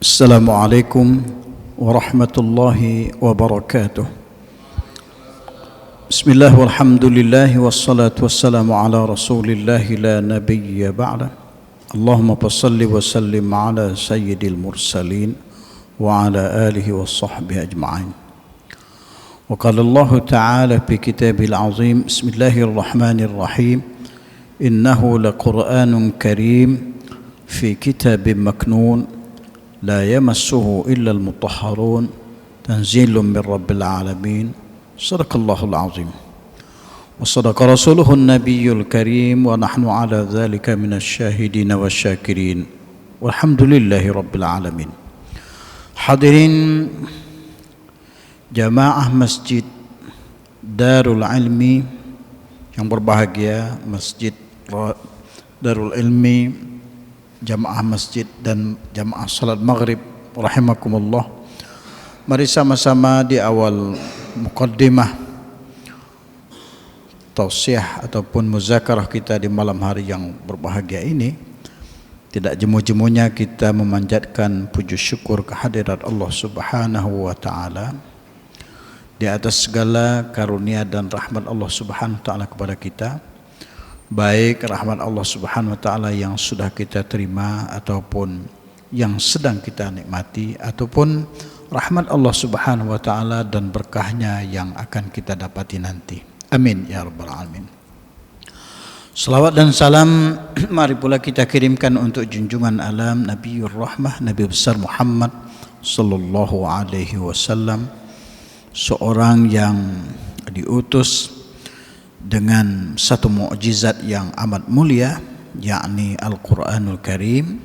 السلام عليكم ورحمة الله وبركاته. بسم الله والحمد لله والصلاة والسلام على رسول الله لا نبي بعده. اللهم صل وسلم على سيد المرسلين وعلى آله وصحبه أجمعين. وقال الله تعالى في كتابه العظيم: بسم الله الرحمن الرحيم، إنه لقرآن كريم في كتاب مكنون لا يمسه إلا المطهرون تنزيل من رب العالمين. صدق الله العظيم وصدق رسوله النبي الكريم ونحن على ذلك من الشاهدين والشاكرين والحمد لله رب العالمين. Hadirin jamaah Masjid Darul Ilmi yang berbahagia, Masjid Darul Ilmi, jamaah masjid dan jamaah salat maghrib rahimakumullah. Mari sama-sama di awal muqaddimah tausiah ataupun muzakarah kita di malam hari yang berbahagia ini, tidak jemu-jemunya kita memanjatkan puji syukur kehadirat Allah Subhanahu wa taala di atas segala karunia dan rahmat Allah Subhanahu wa taala kepada kita, baik rahmat Allah Subhanahu wa taala yang sudah kita terima ataupun yang sedang kita nikmati, ataupun rahmat Allah Subhanahu wa taala dan berkahnya yang akan kita dapati nanti. Amin ya rabbal alamin. Salawat dan salam mari pula kita kirimkan untuk junjungan alam Nabiur Rahmah, Nabi besar Muhammad sallallahu alaihi wasallam, seorang yang diutus dengan satu mukjizat yang amat mulia, yakni Al-Quranul Karim,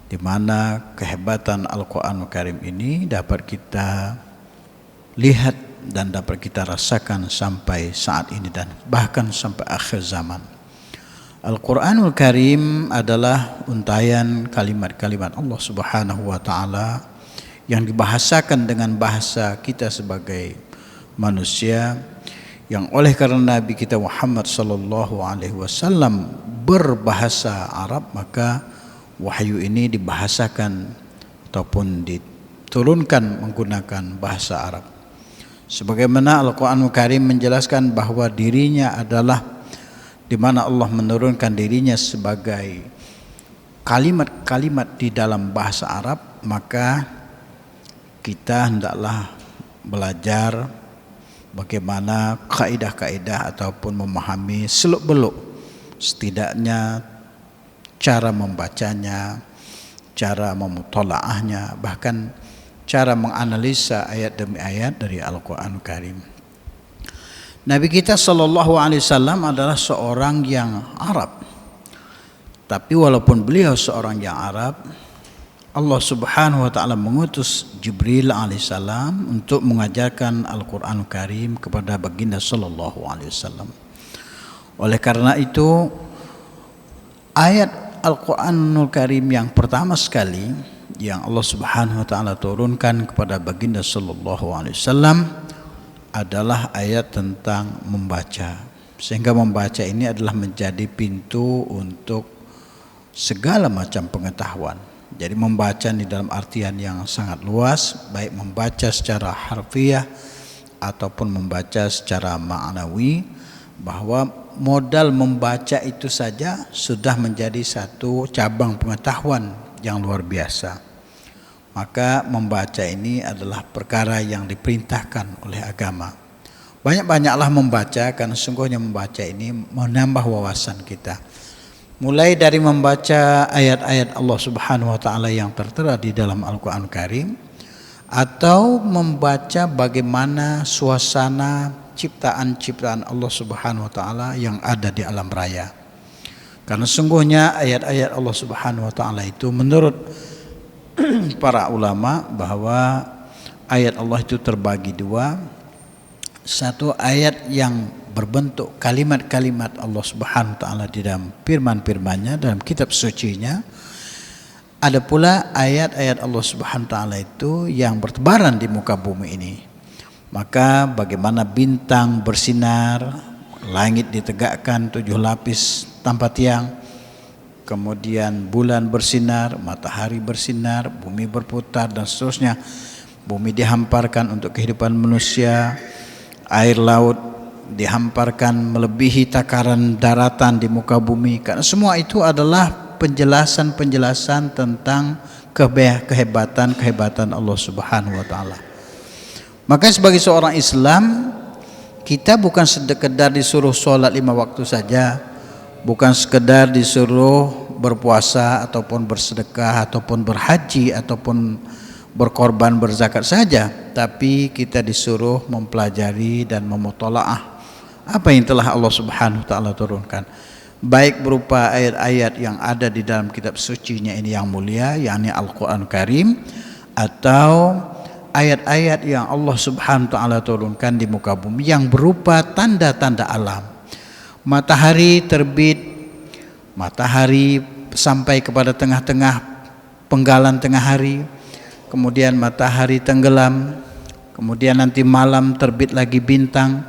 di mana kehebatan Al-Quranul Karim ini dapat kita lihat dan dapat kita rasakan sampai saat ini dan bahkan sampai akhir zaman. Al-Quranul Karim adalah untayan kalimat-kalimat Allah Subhanahu wa taala yang dibahasakan dengan bahasa kita sebagai manusia, yang oleh karena Nabi kita Muhammad sallallahu alaihi wasallam berbahasa Arab, maka wahyu ini dibahasakan ataupun diturunkan menggunakan bahasa Arab. Sebagaimana Al-Qur'anul Karim menjelaskan bahwa dirinya adalah, di mana Allah menurunkan dirinya sebagai kalimat-kalimat di dalam bahasa Arab, maka kita hendaklah belajar bagaimana kaidah-kaidah ataupun memahami seluk-beluk, setidaknya cara membacanya, cara memutolaahnya, bahkan cara menganalisa ayat demi ayat dari Al-Quran Karim. Nabi kita sallallahu alaihi wasallam adalah seorang yang Arab, tapi walaupun beliau seorang yang Arab, Allah Subhanahu wa taala mengutus Jibril alaihissalam untuk mengajarkan Al-Qur'an Karim kepada baginda sallallahu alaihi wasallam. Oleh karena itu, ayat Al-Qur'anul Karim yang pertama sekali yang Allah Subhanahu wa taala turunkan kepada baginda sallallahu alaihi wasallam adalah ayat tentang membaca. Sehingga membaca ini adalah menjadi pintu untuk segala macam pengetahuan. Jadi membaca di dalam artian yang sangat luas, baik membaca secara harfiah ataupun membaca secara ma'nawi, bahwa modal membaca itu saja sudah menjadi satu cabang pengetahuan yang luar biasa. Maka membaca ini adalah perkara yang diperintahkan oleh agama. Banyak-banyaklah membaca, karena sungguhnya membaca ini menambah wawasan kita. Mulai dari membaca ayat-ayat Allah Subhanahu wa taala yang tertera di dalam Al-Qur'an Karim, atau membaca bagaimana suasana ciptaan-ciptaan Allah Subhanahu wa taala yang ada di alam raya. Karena sungguhnya ayat-ayat Allah Subhanahu wa taala itu menurut para ulama bahwa ayat Allah itu terbagi dua. Satu ayat yang berbentuk kalimat-kalimat Allah Subhanahu wa taala di dalam firman-firmannya dalam kitab sucinya. Ada pula ayat-ayat Allah Subhanahu wa taala itu yang bertebaran di muka bumi ini. Maka bagaimana bintang bersinar, langit ditegakkan 7 lapis tanpa tiang, kemudian bulan bersinar, matahari bersinar, bumi berputar dan seterusnya. Bumi dihamparkan untuk kehidupan manusia, air laut dihamparkan melebihi takaran daratan di muka bumi. Karena semua itu adalah penjelasan-penjelasan tentang kehebatan Allah Subhanahu wa taala. Maka sebagai seorang Islam, kita bukan sekedar disuruh sholat 5 waktu saja, bukan sekedar disuruh berpuasa ataupun bersedekah ataupun berhaji ataupun berkorban berzakat saja, tapi kita disuruh mempelajari dan memutalaah apa yang telah Allah Subhanahu wa taala turunkan, baik berupa ayat-ayat yang ada di dalam kitab sucinya ini yang mulia, yakni Al-Qur'an Karim, atau ayat-ayat yang Allah Subhanahu wa taala turunkan di muka bumi yang berupa tanda-tanda alam. Matahari terbit, matahari sampai kepada tengah-tengah penggalan tengah hari, kemudian matahari tenggelam, kemudian nanti malam terbit lagi bintang,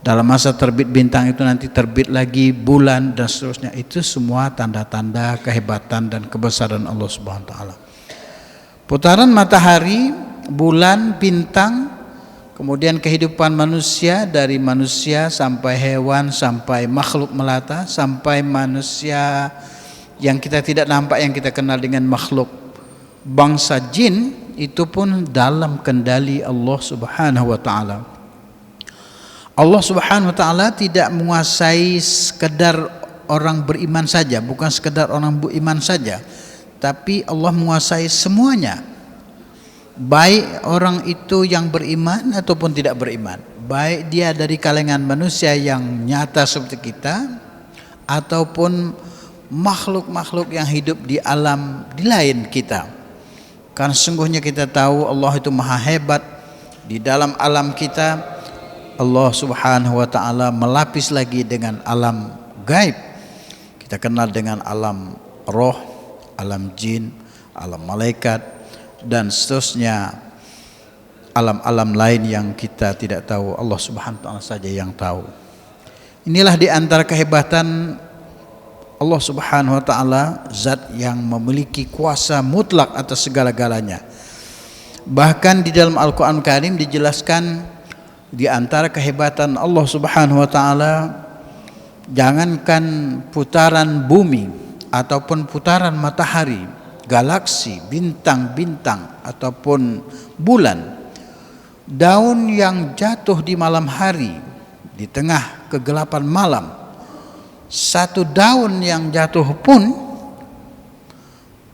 dalam masa terbit bintang itu nanti terbit lagi bulan dan seterusnya. Itu semua tanda-tanda kehebatan dan kebesaran Allah Subhanahu wa taala. Putaran matahari, bulan, bintang, kemudian kehidupan manusia, dari manusia sampai hewan, sampai makhluk melata, sampai manusia yang kita tidak nampak, yang kita kenal dengan makhluk bangsa jin, itu pun dalam kendali Allah Subhanahu wa taala. Allah Subhanahu wa taala tidak menguasai sekedar orang beriman saja, bukan sekedar orang beriman saja, tapi Allah menguasai semuanya. Baik orang itu yang beriman ataupun tidak beriman, baik dia dari kalangan manusia yang nyata seperti kita ataupun makhluk-makhluk yang hidup di alam di lain kita. Karena sungguhnya kita tahu Allah itu maha hebat. Di dalam alam kita Allah Subhanahu wa taala melapis lagi dengan alam gaib. Kita kenal dengan alam roh, alam jin, alam malaikat dan seterusnya, alam-alam lain yang kita tidak tahu, Allah Subhanahu wa taala saja yang tahu. Inilah di antara kehebatan Allah Subhanahu wa taala, zat yang memiliki kuasa mutlak atas segala-galanya. Bahkan di dalam Al-Qur'an Karim dijelaskan di antara kehebatan Allah Subhanahu wa taala, jangankan putaran bumi ataupun putaran matahari, galaksi, bintang-bintang ataupun bulan, daun yang jatuh di malam hari di tengah kegelapan malam, satu daun yang jatuh pun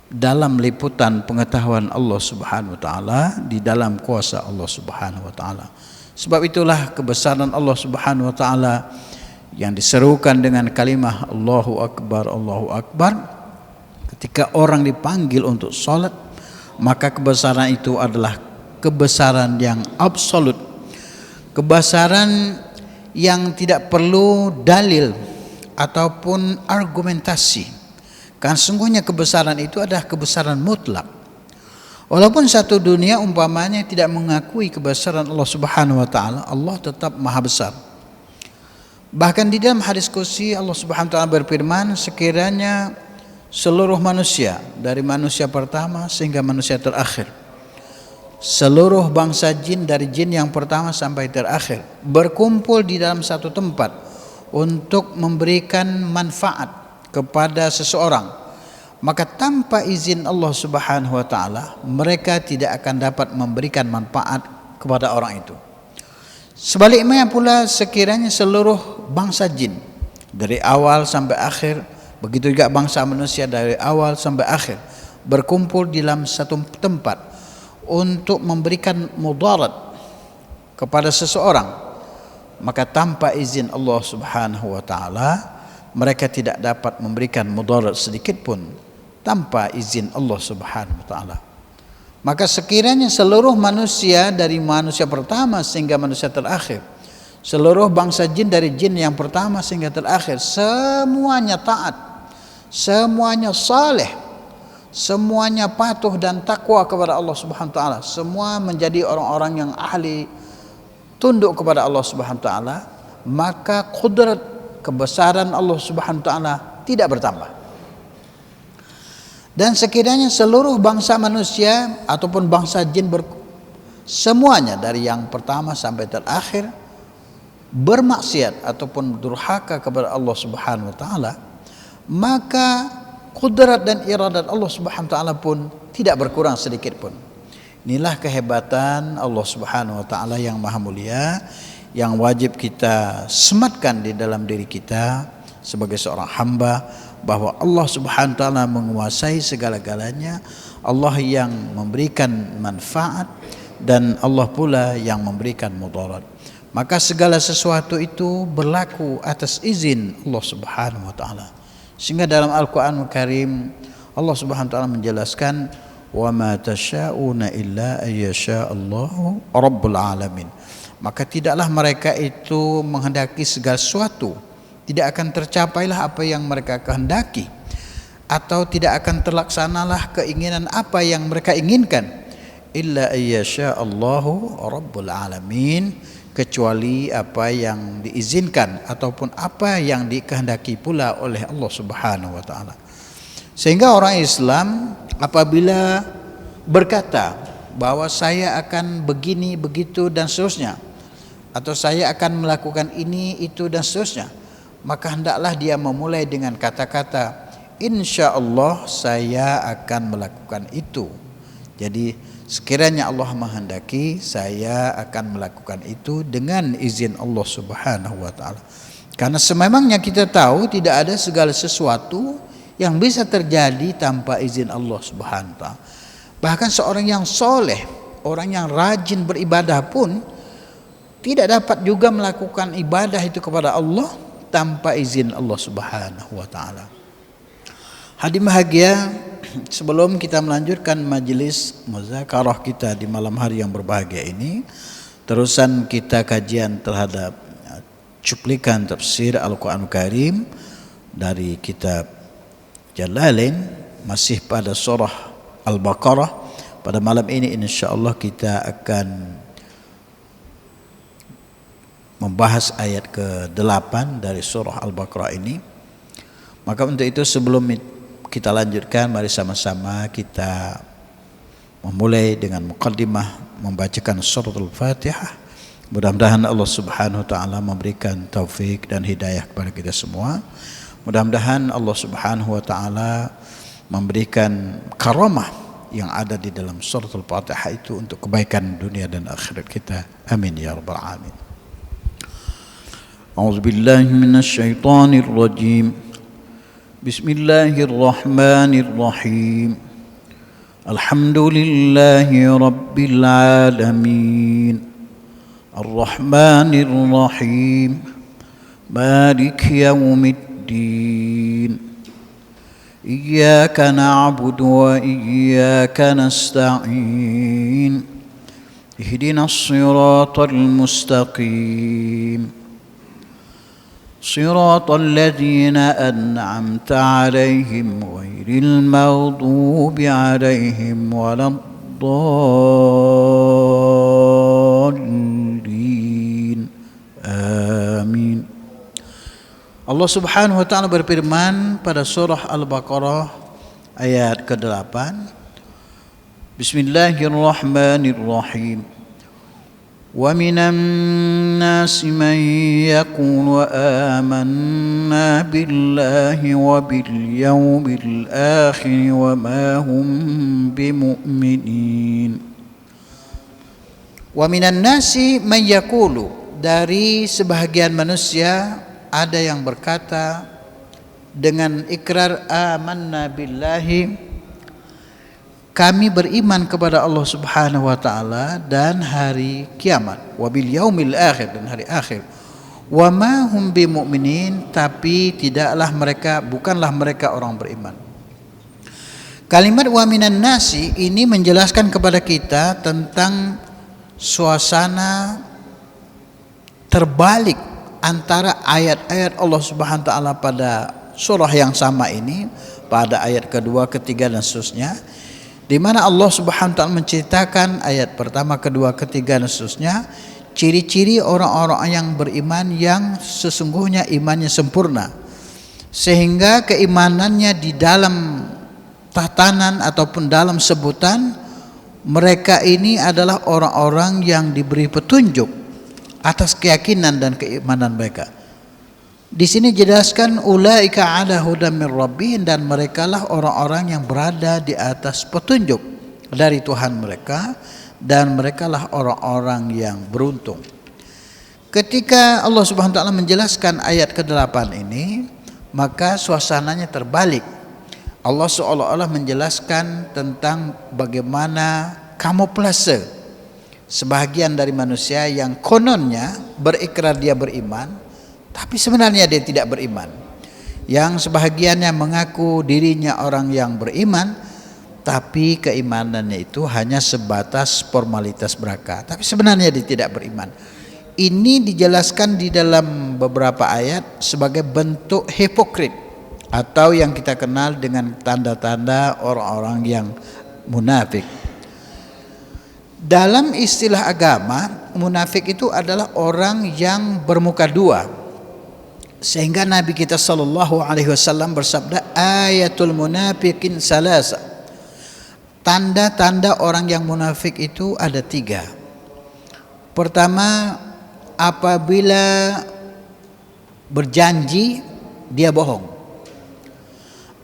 dalam liputan pengetahuan Allah Subhanahu wa taala, di dalam kuasa Allah Subhanahu wa taala. Sebab itulah kebesaran Allah Subhanahu wa taala yang diserukan dengan kalimah Allahu Akbar, Allahu Akbar. Ketika orang dipanggil untuk salat, maka kebesaran itu adalah kebesaran yang absolut, kebesaran yang tidak perlu dalil ataupun argumentasi. Karena sungguhnya kebesaran itu adalah kebesaran mutlak. Walaupun satu dunia umpamanya tidak mengakui kebesaran Allah Subhanahu wa taala, Allah tetap maha besar. Bahkan di dalam hadis qudsi Allah Subhanahu wa taala berfirman, sekiranya seluruh manusia, dari manusia pertama sehingga manusia terakhir, seluruh bangsa jin dari jin yang pertama sampai terakhir, berkumpul di dalam satu tempat untuk memberikan manfaat kepada seseorang, maka tanpa izin Allah Subhanahu wa taala mereka tidak akan dapat memberikan manfaat kepada orang itu. Sebaliknya pula, sekiranya seluruh bangsa jin dari awal sampai akhir, begitu juga bangsa manusia dari awal sampai akhir, berkumpul di dalam satu tempat untuk memberikan mudarat kepada seseorang, maka tanpa izin Allah Subhanahu wa taala mereka tidak dapat memberikan mudarat sedikit pun tanpa izin Allah Subhanahu wa taala. Maka sekiranya seluruh manusia dari manusia pertama sehingga manusia terakhir, seluruh bangsa jin dari jin yang pertama sehingga terakhir, semuanya taat, semuanya saleh, semuanya patuh dan takwa kepada Allah Subhanahu wa taala, semua menjadi orang-orang yang ahli tunduk kepada Allah Subhanahu wa taala, maka qudrat kebesaran Allah Subhanahu wa taala tidak bertambah. Dan sekiranya seluruh bangsa manusia ataupun bangsa jin semuanya dari yang pertama sampai terakhir bermaksiat ataupun durhaka kepada Allah Subhanahu wa taala, maka kudrat dan iradat Allah Subhanahu wa taala pun tidak berkurang sedikit pun. Inilah kehebatan Allah Subhanahu wa taala yang maha mulia, yang wajib kita sematkan di dalam diri kita sebagai seorang hamba, bahwa Allah Subhanahu wa taala menguasai segala-galanya. Allah yang memberikan manfaat dan Allah pula yang memberikan mudarat. Maka segala sesuatu itu berlaku atas izin Allah Subhanahu wa taala. Sehingga dalam Al-Qur'an Karim Allah Subhanahu wa taala menjelaskan, wa ma tasyauna illa ayyasha Allahu rabbul alamin. Maka tidaklah mereka itu menghendaki segala sesuatu, tidak akan tercapailah apa yang mereka kehendaki, atau tidak akan terlaksanalah keinginan apa yang mereka inginkan, illa ayyasha Allahu rabbul alamin, kecuali apa yang diizinkan ataupun apa yang dikehendaki pula oleh Allah Subhanahu wa taala. Sehingga orang Islam apabila berkata bahwa saya akan begini begitu dan seterusnya, atau saya akan melakukan ini itu dan seterusnya, maka hendaklah dia memulai dengan kata-kata insya Allah saya akan melakukan itu. Jadi sekiranya Allah menghendaki, saya akan melakukan itu dengan izin Allah Subhanahu wa taala. Karena sememangnya kita tahu tidak ada segala sesuatu yang bisa terjadi tanpa izin Allah Subhanahu wa taala. Bahkan seorang yang soleh, orang yang rajin beribadah pun tidak dapat juga melakukan ibadah itu kepada Allah tanpa izin Allah Subhanahu wa taala. Hadirin bahagia, sebelum kita melanjutkan majelis muzakarah kita di malam hari yang berbahagia ini, terusan kita kajian terhadap cuplikan tafsir Al-Qur'an Karim dari kitab Jalalain, masih pada surah Al-Baqarah. Pada malam ini insyaallah kita akan membahas ayat ke-8 dari surah Al-Baqarah ini. Maka untuk itu sebelum kita lanjutkan, mari sama-sama kita memulai dengan muqaddimah membacakan surah Al-Fatihah. Mudah-mudahan Allah Subhanahu wa taala memberikan taufik dan hidayah kepada kita semua. Mudah-mudahan Allah Subhanahu wa taala memberikan karamah yang ada di dalam surah Al-Fatihah itu untuk kebaikan dunia dan akhirat kita. Amin ya rabbal alamin. A'udzu billahi minasy syaithanir rajim. Bismillahirrahmanirrahim. Alhamdulillahi rabbil alamin. Ar-Rahmanir Rahim. Maliki yaumiddin. Iyyaka na'budu wa iyyaka nasta'in. Ihdinas siratal mustaqim. صراط الذين أنعمت عليهم غير المغضوب عليهم ولا الضالين آمين. Allah Subhanahu wa taala berfirman pada surah Al-Baqarah ayat ke-8, Bismillahirrahmanirrahim. وَمِنَ النَّاسِ مَن يَقُولُ آمَنَّا بِاللَّهِ وَبِالْيَوْمِ الْآخِرِ وَمَا هُمْ بِمُؤْمِنِينَ. وَمِنَ النَّاسِ مَن يَقُولُ, dari sebahagian manusia ada yang berkata dengan ikrar amanna billahi, kami beriman kepada Allah Subhanahu wa taala dan hari kiamat, wa bil yaumil akhir, dan hari akhir. Wa ma hum bimu'minin, tapi bukanlah mereka orang beriman. Kalimat wa minan nasi ini menjelaskan kepada kita tentang suasana terbalik antara ayat-ayat Allah Subhanahu wa taala pada surah yang sama ini, pada ayat kedua, ketiga dan seterusnya, di mana Allah Subhanahu wa taala menceritakan ayat pertama, kedua, ketiga dan seterusnya ciri-ciri orang-orang yang beriman yang sesungguhnya imannya sempurna, sehingga keimanannya di dalam tatanan ataupun dalam sebutan, mereka ini adalah orang-orang yang diberi petunjuk atas keyakinan dan keimanan mereka. Di sini jelaskan ulaika ala hudan min rabbihim, dan merekalah orang-orang yang berada di atas petunjuk dari Tuhan mereka, dan merekalah orang-orang yang beruntung. Ketika Allah Subhanahu wa taala menjelaskan ayat ke-8 ini, maka suasananya terbalik. Allah seolah-olah menjelaskan tentang bagaimana kamuflase sebahagian dari manusia yang kononnya berikrar dia beriman, tapi sebenarnya dia tidak beriman. Yang sebahagiannya mengaku dirinya orang yang beriman, tapi keimanannya itu hanya sebatas formalitas belaka, tapi sebenarnya dia tidak beriman. Ini dijelaskan di dalam beberapa ayat sebagai bentuk hipokrit, atau yang kita kenal dengan tanda-tanda orang-orang yang munafik. Dalam istilah agama, munafik itu adalah orang yang bermuka dua. Sehingga Nabi kita sallallahu alaihi wasallam bersabda, ayatul munafiqin salasa. Tanda-tanda orang yang munafik itu ada 3. Pertama, apabila berjanji dia bohong.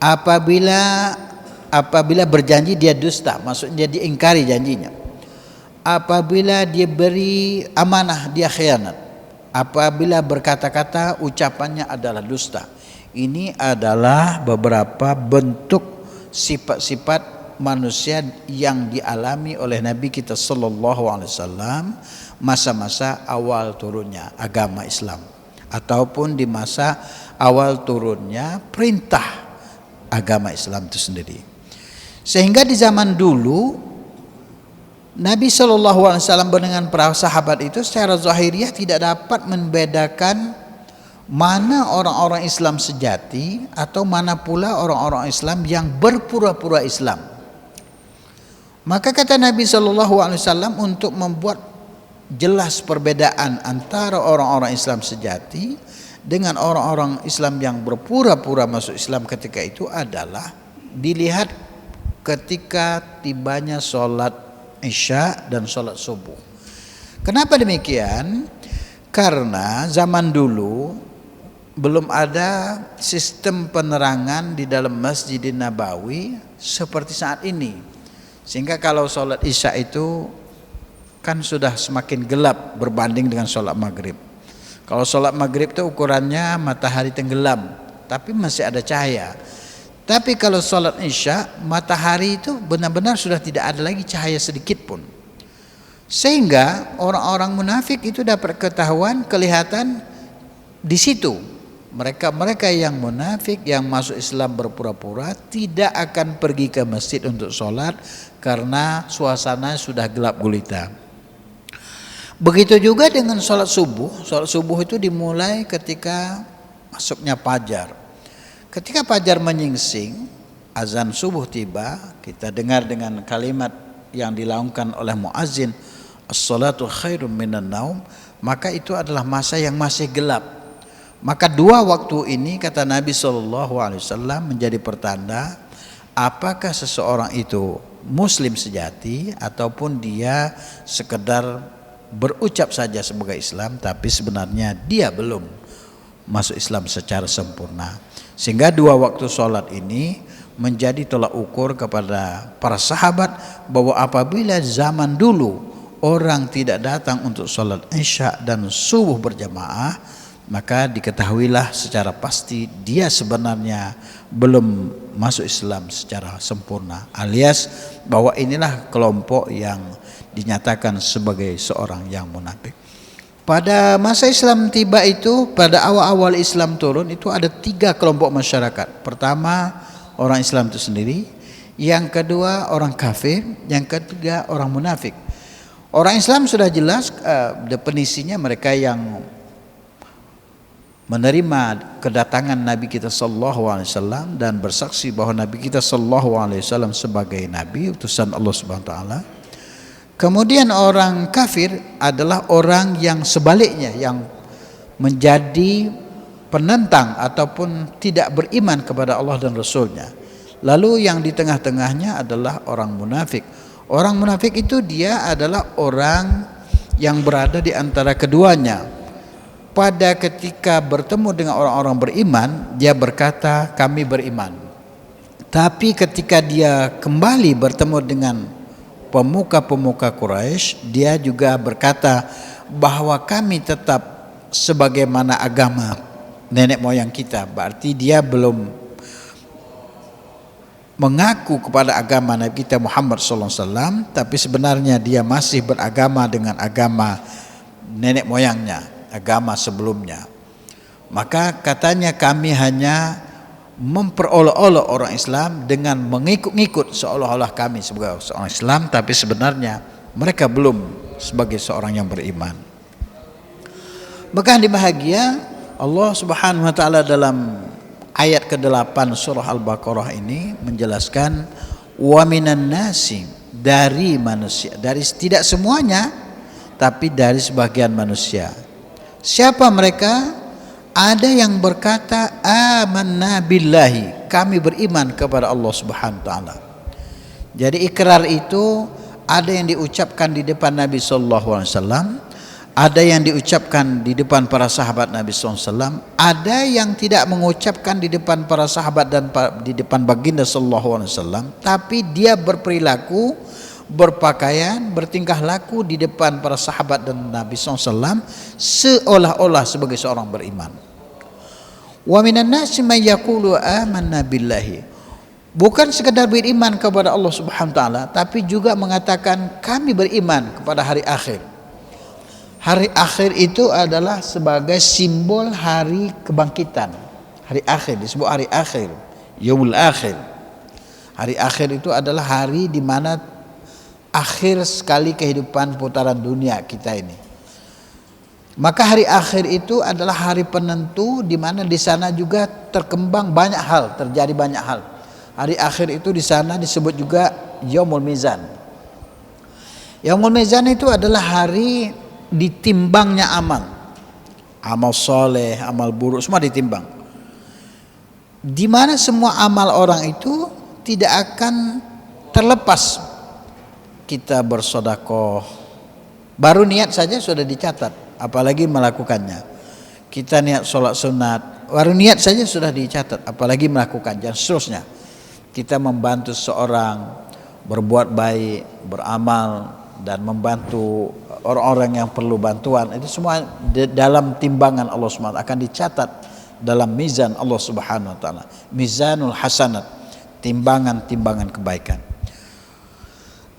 Apabila berjanji dia dusta, maksudnya dia ingkari janjinya. Apabila dia beri amanah dia khianat. Apabila berkata-kata ucapannya adalah dusta. Ini adalah beberapa bentuk sifat-sifat manusia yang dialami oleh Nabi kita sallallahu alaihi wasallam masa-masa awal turunnya agama Islam, ataupun di masa awal turunnya perintah agama Islam itu sendiri. Sehingga di zaman dulu Nabi SAW dengan para sahabat itu secara zahiriah tidak dapat membedakan mana orang-orang Islam sejati atau mana pula orang-orang Islam yang berpura-pura Islam. Maka kata Nabi SAW untuk membuat jelas perbedaan antara orang-orang Islam sejati dengan orang-orang Islam yang berpura-pura masuk Islam ketika itu adalah dilihat ketika tibanya sholat Isya dan sholat subuh. Kenapa demikian? Karena zaman dulu belum ada sistem penerangan di dalam Masjidin Nabawi seperti saat ini. Sehingga kalau sholat Isya itu kan sudah semakin gelap berbanding dengan sholat maghrib. Kalau sholat maghrib itu ukurannya matahari tenggelam, tapi masih ada cahaya. Tapi kalau sholat Isya, matahari itu benar-benar sudah tidak ada lagi cahaya sedikit pun. Sehingga orang-orang munafik itu dapat ketahuan, kelihatan di situ. Mereka yang munafik, yang masuk Islam berpura-pura, tidak akan pergi ke masjid untuk sholat karena suasana sudah gelap gulita. Begitu juga dengan sholat subuh. Sholat subuh itu dimulai ketika masuknya fajar. Ketika fajar menyingsing, azan subuh tiba, kita dengar dengan kalimat yang dilaungkan oleh muazzin, as-salatu khairum minan naum, maka itu adalah masa yang masih gelap. Maka 2 waktu ini kata Nabi SAW menjadi pertanda apakah seseorang itu muslim sejati ataupun dia sekedar berucap saja sebagai Islam tapi sebenarnya dia belum masuk Islam secara sempurna. Sehingga 2 waktu sholat ini menjadi tolak ukur kepada para sahabat bahwa apabila zaman dulu orang tidak datang untuk sholat Isya dan subuh berjamaah, maka diketahuilah secara pasti dia sebenarnya belum masuk Islam secara sempurna, alias bahwa inilah kelompok yang dinyatakan sebagai seorang yang munafik. Pada masa Islam tiba itu, pada awal-awal Islam turun itu ada 3 kelompok masyarakat. Pertama orang Islam itu sendiri, yang kedua orang kafir, yang ketiga orang munafik. Orang Islam sudah jelas definisinya, mereka yang menerima kedatangan Nabi kita sallallahu alaihi wasallam dan bersaksi bahwa Nabi kita sallallahu alaihi wasallam sebagai nabi utusan Allah Subhanahu wa taala. Kemudian orang kafir adalah orang yang sebaliknya, yang menjadi penentang ataupun tidak beriman kepada Allah dan Rasulnya. Lalu yang di tengah-tengahnya adalah orang munafik. Orang munafik itu dia adalah orang yang berada di antara keduanya. Pada ketika bertemu dengan orang-orang beriman, dia berkata kami beriman. Tapi ketika dia kembali bertemu dengan pemuka-pemuka Quraisy, dia juga berkata bahwa kami tetap sebagaimana agama nenek moyang kita. Berarti dia belum mengaku kepada agama Nabi kita Muhammad SAW, tapi sebenarnya dia masih beragama dengan agama nenek moyangnya, agama sebelumnya. Maka katanya kami hanya memperolok-olok orang Islam dengan mengikut-ngikut seolah-olah kami sebagai seorang Islam, tapi sebenarnya mereka belum sebagai seorang yang beriman. Maka yang bahagia Allah Subhanahu wa taala dalam ayat ke-8 surah Al-Baqarah ini menjelaskan wa minan nasi, dari manusia, dari tidak semuanya tapi dari sebagian manusia. Siapa mereka? Ada yang berkata amanna billahi, kami beriman kepada Allah Subhanahu wa taala. Jadi ikrar itu ada yang diucapkan di depan Nabi sallallahu alaihi wasallam, ada yang diucapkan di depan para sahabat Nabi SAW, ada yang tidak mengucapkan di depan para sahabat dan di depan baginda SAW, tapi dia berperilaku, berpakaian, bertingkah laku di depan para sahabat dan Nabi SAW seolah-olah sebagai seorang beriman. Wa minan nasi may yaqulu amanna billahi, bukan sekadar beriman kepada Allah Subhanahu wa taala, tapi juga mengatakan kami beriman kepada hari akhir. Hari akhir itu adalah sebagai simbol hari kebangkitan. Hari akhir disebut hari akhir, yaumul akhir. Hari akhir itu adalah hari di mana akhir sekali kehidupan putaran dunia kita ini. Maka hari akhir itu adalah hari penentu di mana di sana juga terkembang banyak hal, terjadi banyak hal. Hari akhir itu di sana disebut juga yaumul mizan. Yaumul mizan itu adalah hari ditimbangnya amal soleh, amal buruk, semua ditimbang. Di mana semua amal orang itu tidak akan terlepas. Kita bersedekah, baru niat saja sudah dicatat, apalagi melakukannya. Kita niat sholat sunat, baru niat saja sudah dicatat, apalagi melakukan, dan seterusnya. Kita membantu seorang berbuat baik, beramal, dan membantu orang-orang yang perlu bantuan, itu semua dalam timbangan Allah SWT akan dicatat dalam mizan Allah Subhanahu wa taala, mizanul hasanat, timbangan-timbangan kebaikan.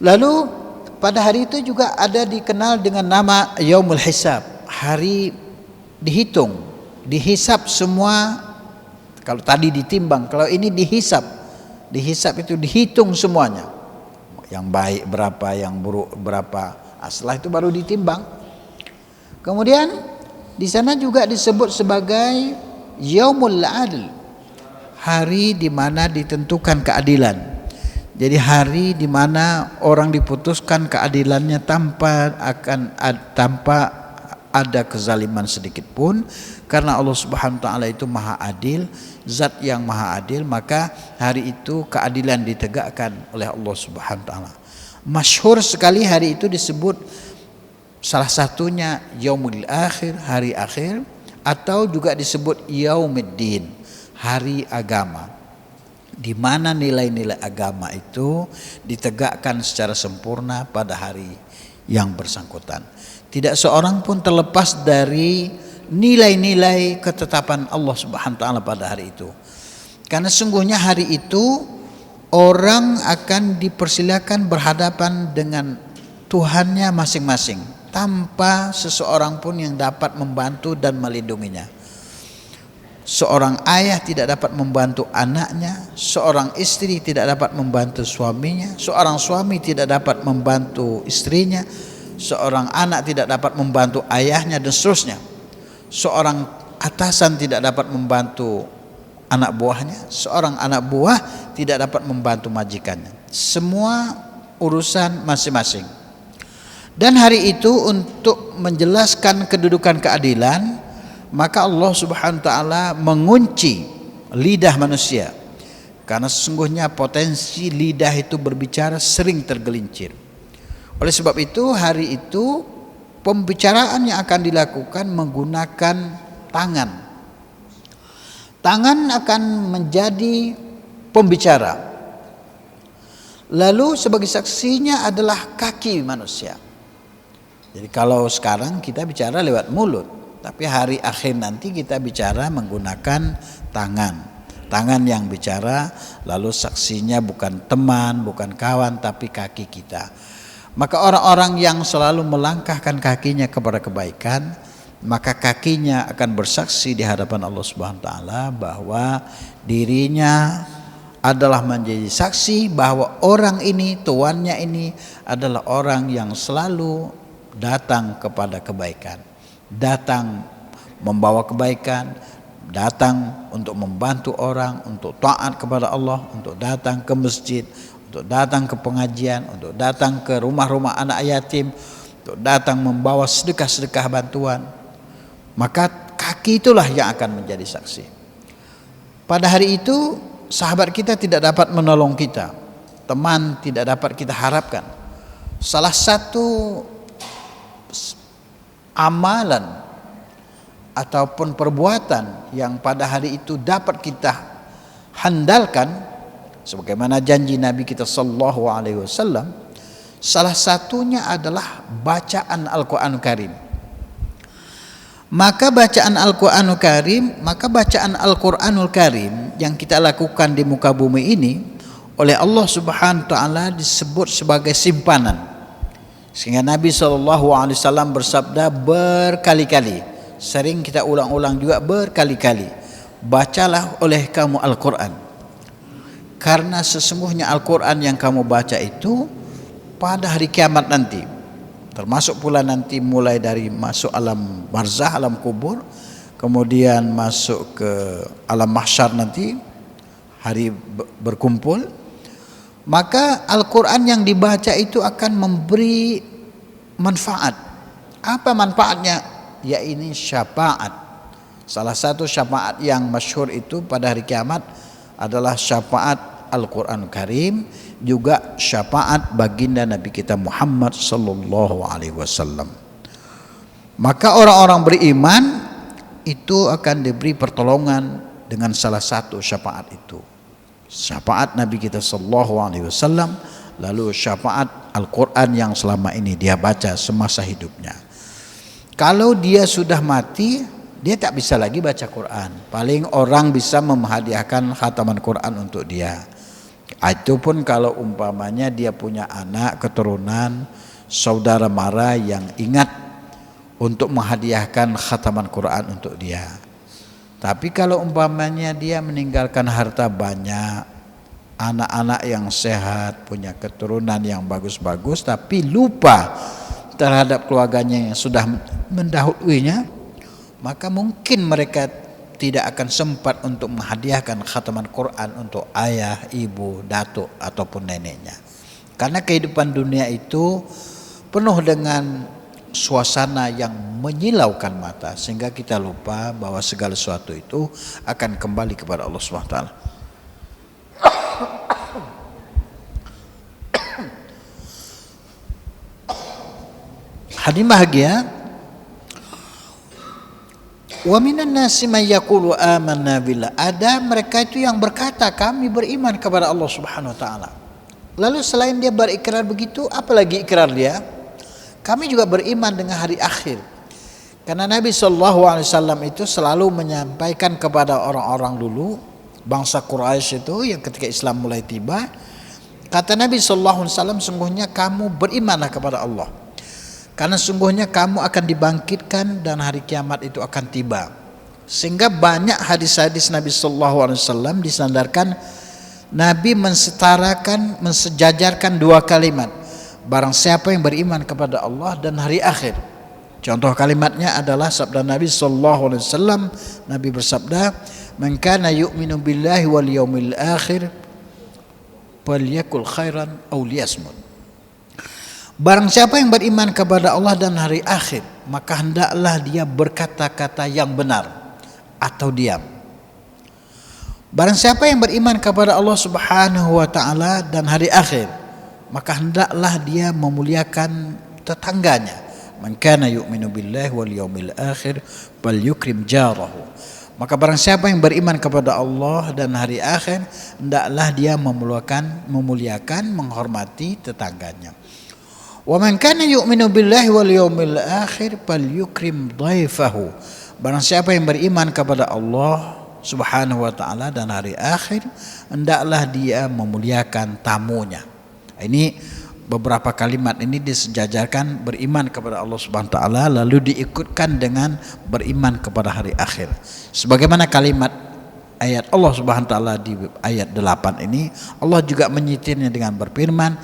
Lalu pada hari itu juga ada dikenal dengan nama yaumul hisab, hari dihitung, dihisab semua. Kalau tadi ditimbang, kalau ini dihisab. Dihisab itu dihitung semuanya, yang baik berapa, yang buruk berapa. Setelah itu baru ditimbang. Kemudian di sana juga disebut sebagai yaumul adl, hari di mana ditentukan keadilan. Jadi hari di mana orang diputuskan keadilannya tanpa ada kezaliman sedikit pun, karena Allah Subhanahu wa taala itu Maha Adil, zat yang Maha Adil, maka hari itu keadilan ditegakkan oleh Allah Subhanahu wa taala. Masyhur sekali hari itu disebut salah satunya yaumul akhir, hari akhir, atau juga disebut yaumuddin, hari agama, di mana nilai-nilai agama itu ditegakkan secara sempurna pada hari yang bersangkutan. Tidak seorang pun terlepas dari nilai-nilai ketetapan Allah Subhanahu wa taala pada hari itu. Karena sungguhnya hari itu orang akan dipersilakan berhadapan dengan Tuhannya masing-masing, tanpa seseorang pun yang dapat membantu dan melindunginya. Seorang ayah tidak dapat membantu anaknya, seorang istri tidak dapat membantu suaminya, seorang suami tidak dapat membantu istrinya, seorang anak tidak dapat membantu ayahnya, dan seterusnya. Seorang atasan tidak dapat membantu anak buahnya, seorang anak buah tidak dapat membantu majikannya. Semua urusan masing-masing. Dan hari itu untuk menjelaskan kedudukan keadilan, maka Allah Subhanahu wa taala mengunci lidah manusia. Karena sesungguhnya potensi lidah itu berbicara sering tergelincir. Oleh sebab itu hari itu pembicaraan yang akan dilakukan menggunakan tangan. Tangan akan menjadi pembicara. Lalu sebagai saksinya adalah kaki manusia. Jadi kalau sekarang kita bicara lewat mulut, tapi hari akhir nanti kita bicara menggunakan tangan. Tangan yang bicara, lalu saksinya bukan teman, bukan kawan, tapi kaki kita. Maka orang-orang yang selalu melangkahkan kakinya kepada kebaikan, maka kakinya akan bersaksi di hadapan Allah Subhanahu wa taala bahwa dirinya adalah menjadi saksi bahwa orang ini, tuannya ini adalah orang yang selalu datang kepada kebaikan, datang membawa kebaikan, datang untuk membantu orang, untuk taat kepada Allah, untuk datang ke masjid, untuk datang ke pengajian, untuk datang ke rumah-rumah anak yatim, untuk datang membawa sedekah-sedekah bantuan. Maka kaki itulah yang akan menjadi saksi. Pada hari itu sahabat kita tidak dapat menolong kita, teman tidak dapat kita harapkan. Salah satu amalan ataupun perbuatan yang pada hari itu dapat kita handalkan sebagaimana janji Nabi kita sallallahu alaihi wasallam, salah satunya adalah bacaan Al-Qur'an Karim. Maka bacaan Al-Qur'anul Karim yang kita lakukan di muka bumi ini oleh Allah Subhanahu wa taala disebut sebagai simpanan. Sehingga Nabi SAW bersabda berkali-kali, sering kita ulang-ulang juga berkali-kali, bacalah oleh kamu Al-Quran, karena sesungguhnya Al-Quran yang kamu baca itu pada hari kiamat nanti, termasuk pula nanti mulai dari masuk alam barzah, alam kubur, kemudian masuk ke alam mahsyar nanti, hari berkumpul, maka Al-Quran yang dibaca itu akan memberi manfaat. Apa manfaatnya? Ya ini syafaat. Salah satu syafaat yang masyhur itu pada hari kiamat adalah syafaat Al-Quran Karim, juga syafaat baginda Nabi kita Muhammad sallallahu alaihi wasallam. Maka orang-orang beriman itu akan diberi pertolongan dengan salah satu syafaat itu. Syafaat Nabi kita sallallahu alaihi wasallam, lalu syafaat Al-Quran yang selama ini dia baca semasa hidupnya. Kalau dia sudah mati, dia tak bisa lagi baca Quran. Paling orang bisa menghadiahkan khataman Quran untuk dia. Itu pun kalau umpamanya dia punya anak, keturunan, saudara mara yang ingat untuk menghadiahkan khataman Quran untuk dia. Tapi kalau umpamanya dia meninggalkan harta banyak, anak-anak yang sehat, punya keturunan yang bagus-bagus, tapi lupa terhadap keluarganya yang sudah mendahulunya, maka mungkin mereka tidak akan sempat untuk menghadiahkan khataman Quran untuk ayah, ibu, datuk ataupun neneknya. Karena kehidupan dunia itu penuh dengan suasana yang menyilaukan mata, sehingga kita lupa bahwa segala sesuatu itu akan kembali kepada Allah Subhanahu wa taala. Hadirin bahagia, wa minan nasi may yaqulu amanna billah. Ada mereka itu yang berkata kami beriman kepada Allah Subhanahu wa taala. Lalu selain dia berikrar begitu, apalagi ikrar dia? Kami juga beriman dengan hari akhir. Karena Nabi SAW itu selalu menyampaikan kepada orang-orang dulu, bangsa Quraisy itu yang ketika Islam mulai tiba, kata Nabi SAW, sungguhnya kamu berimanlah kepada Allah, karena sungguhnya kamu akan dibangkitkan dan hari kiamat itu akan tiba. Sehingga banyak hadis-hadis Nabi SAW disandarkan, Nabi mensetarakan, mensejajarkan dua kalimat, barang siapa yang beriman kepada Allah dan hari akhir. Contoh kalimatnya adalah sabda Nabi SAW. Nabi bersabda, man kana yu'minu billahi wal yaumil akhir falyakul khairan aw liyasmut. Barang siapa yang beriman kepada Allah dan hari akhir, maka hendaklah dia berkata-kata yang benar atau diam. Barang siapa yang beriman kepada Allah Subhanahu wa taala dan hari akhir, maka hendaklah dia memuliakan tetangganya. Man kana yu'minu billahi wal yaumil akhir falyukrim jarahu. Maka barang siapa yang beriman kepada Allah dan hari akhir, hendaklah dia memuliakan, menghormati tetangganya. Wa man kana yu'minu billahi wal yaumil akhir falyukrim dhaifahu. Barang siapa yang beriman kepada Allah Subhanahu wa taala dan hari akhir, hendaklah dia memuliakan tamunya. Ini beberapa kalimat ini disejajarkan beriman kepada Allah Subhanahu wa taala lalu diikutkan dengan beriman kepada hari akhir. Sebagaimana kalimat ayat Allah Subhanahu wa taala di ayat 8 ini, Allah juga menyitirnya dengan berfirman,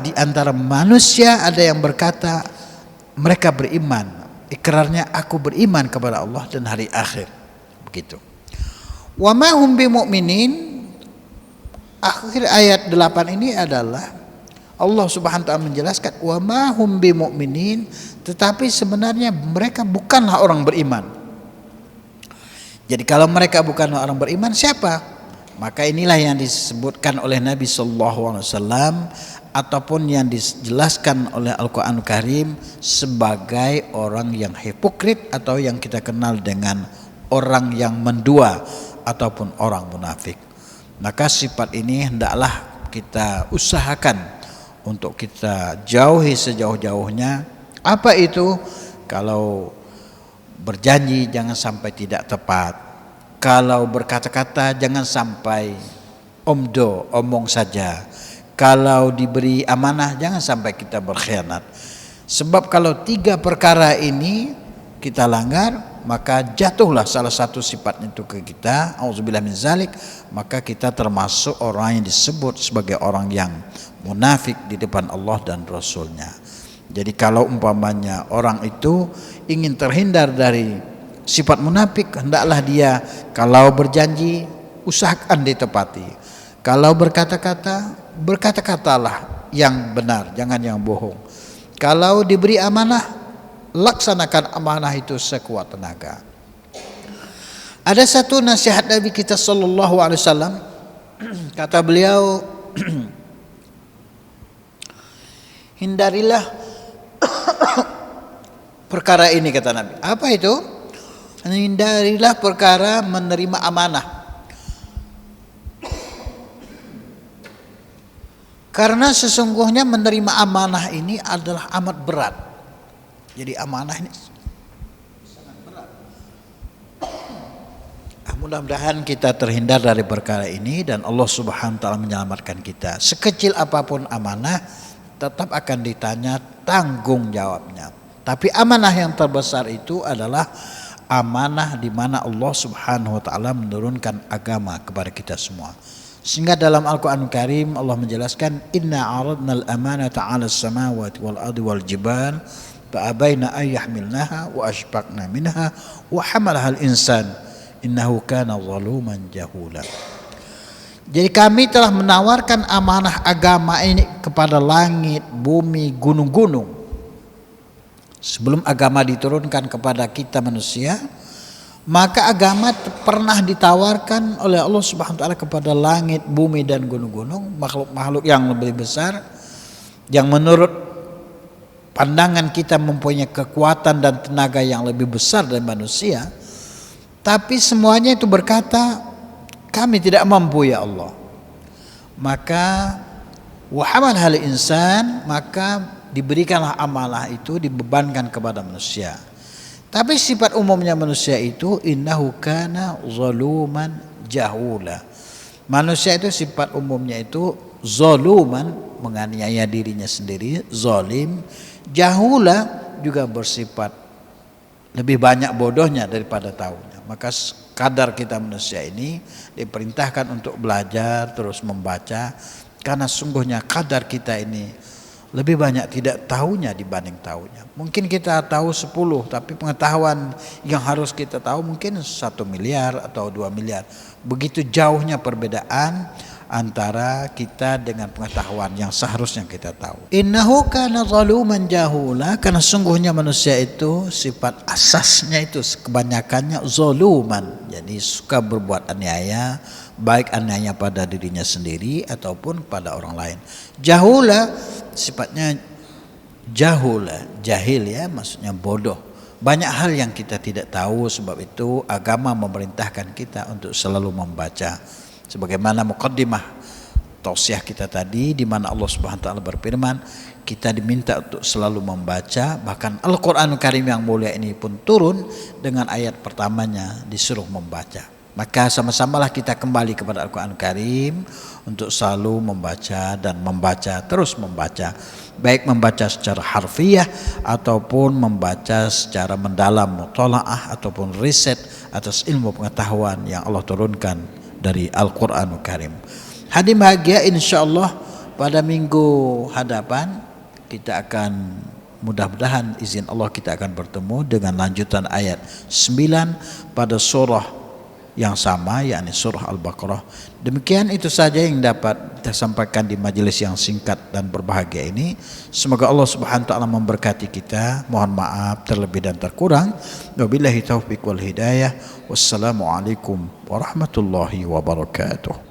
di antara manusia ada yang berkata mereka beriman, ikrarnya aku beriman kepada Allah dan hari akhir. Begitu. Wa ma hum bimu'minin. Akhir ayat 8 ini adalah Allah Subhanahu wa taala menjelaskan wa ma hum bimu'minin, tetapi sebenarnya mereka bukanlah orang beriman. Jadi kalau mereka bukanlah orang beriman, siapa? Maka inilah yang disebutkan oleh Nabi sallallahu alaihi wasallam ataupun yang dijelaskan oleh Al-Qur'an Karim sebagai orang yang hipokrit atau yang kita kenal dengan orang yang mendua ataupun orang munafik. Maka sifat ini hendaklah kita usahakan untuk kita jauhi sejauh-jauhnya. Apa itu? Kalau berjanji jangan sampai tidak tepat. Kalau berkata-kata jangan sampai omong saja. Kalau diberi amanah jangan sampai kita berkhianat. Sebab kalau 3 perkara ini kita langgar, maka jatuhlah salah satu sifatnya itu ke kita, auzubillah min zalik, maka kita termasuk orang yang disebut sebagai orang yang munafik di depan Allah dan Rasulnya. Jadi kalau umpamanya orang itu ingin terhindar dari sifat munafik, hendaklah dia kalau berjanji usahakan ditepati. Kalau berkata-kata, berkata-katalah yang benar, jangan yang bohong. Kalau diberi amanah, laksanakan amanah itu sekuat tenaga. Ada satu nasihat Nabi kita sallallahu alaihi wasallam, kata beliau, hindarilah perkara ini, kata Nabi. Apa itu? Hindarilah perkara menerima amanah. Karena sesungguhnya menerima amanah ini adalah amat berat. Jadi amanah ini sangat berat. Mudah-mudahan kita terhindar dari perkara ini dan Allah Subhanahu wa taala menyelamatkan kita. Sekecil apapun amanah tetap akan ditanya tanggung jawabnya. Tapi amanah yang terbesar itu adalah amanah di mana Allah Subhanahu wa taala menurunkan agama kepada kita semua. Sehingga dalam Al-Qur'an Karim Allah menjelaskan inna 'aradna al-amanata 'ala as-samawati wal ardi wal jibal fa'abaina an yahmilnaha wa ashfaqna minha wa hamalaha al-insan innahu kana zaluman jahula. Jadi kami telah menawarkan amanah agama ini kepada langit, bumi, gunung-gunung. Sebelum agama diturunkan kepada kita manusia, maka agama pernah ditawarkan oleh Allah Subhanahu wa taala kepada langit, bumi dan gunung-gunung, makhluk-makhluk yang lebih besar yang menurut pandangan kita mempunyai kekuatan dan tenaga yang lebih besar dari manusia. Tapi semuanya itu berkata, kami tidak mampu ya Allah. Maka wahamal hal insan, maka diberikanlah amanah itu, dibebankan kepada manusia. Tapi sifat umumnya manusia itu innahu kana zaluman jahula. Manusia itu sifat umumnya itu zaluman, menganiaya dirinya sendiri, zalim. Jahula juga bersifat lebih banyak bodohnya daripada tahunya. Maka kadar kita manusia ini diperintahkan untuk belajar terus membaca, karena sungguhnya kadar kita ini lebih banyak tidak tahunya dibanding tahunya. Mungkin kita tahu 10, tapi pengetahuan yang harus kita tahu mungkin 1 miliar atau 2 miliar. Begitu jauhnya perbedaan antara kita dengan pengetahuan yang seharusnya kita tahu. Innahu kana zaluman jahula, karena sungguhnya manusia itu sifat asasnya itu kebanyakannya zaluman, jadi suka berbuat aniaya, baik aniaya pada dirinya sendiri ataupun pada orang lain. Jahula sifatnya jahula, jahil ya, maksudnya bodoh. Banyak hal yang kita tidak tahu, sebab itu agama memerintahkan kita untuk selalu membaca. Sebagaimana muqaddimah tausiah kita tadi, di mana Allah Subhanahu wa taala berfirman, kita diminta untuk selalu membaca. Bahkan Al-Qur'anul Karim yang mulia ini pun turun dengan ayat pertamanya disuruh membaca. Maka sama-samalah kita kembali kepada Al-Qur'anul Karim untuk selalu membaca dan membaca, terus membaca. Baik membaca secara harfiah ataupun membaca secara mendalam, mutalaah ataupun riset atas ilmu pengetahuan yang Allah turunkan dari Al-Qur'anul Karim. Hadirin bahagia, insyaallah pada minggu hadapan kita akan, mudah-mudahan izin Allah, kita akan bertemu dengan lanjutan ayat 9 pada surah yang sama, yakni surah Al-Baqarah. Demikian itu saja yang dapat kita sampaikan di majelis yang singkat dan berbahagia ini. Semoga Allah Subhanahu wa taala memberkati kita. Mohon maaf terlebih dan terkurang. Wabillahi taufiq wal hidayah. Wassalamualaikum warahmatullahi wabarakatuh.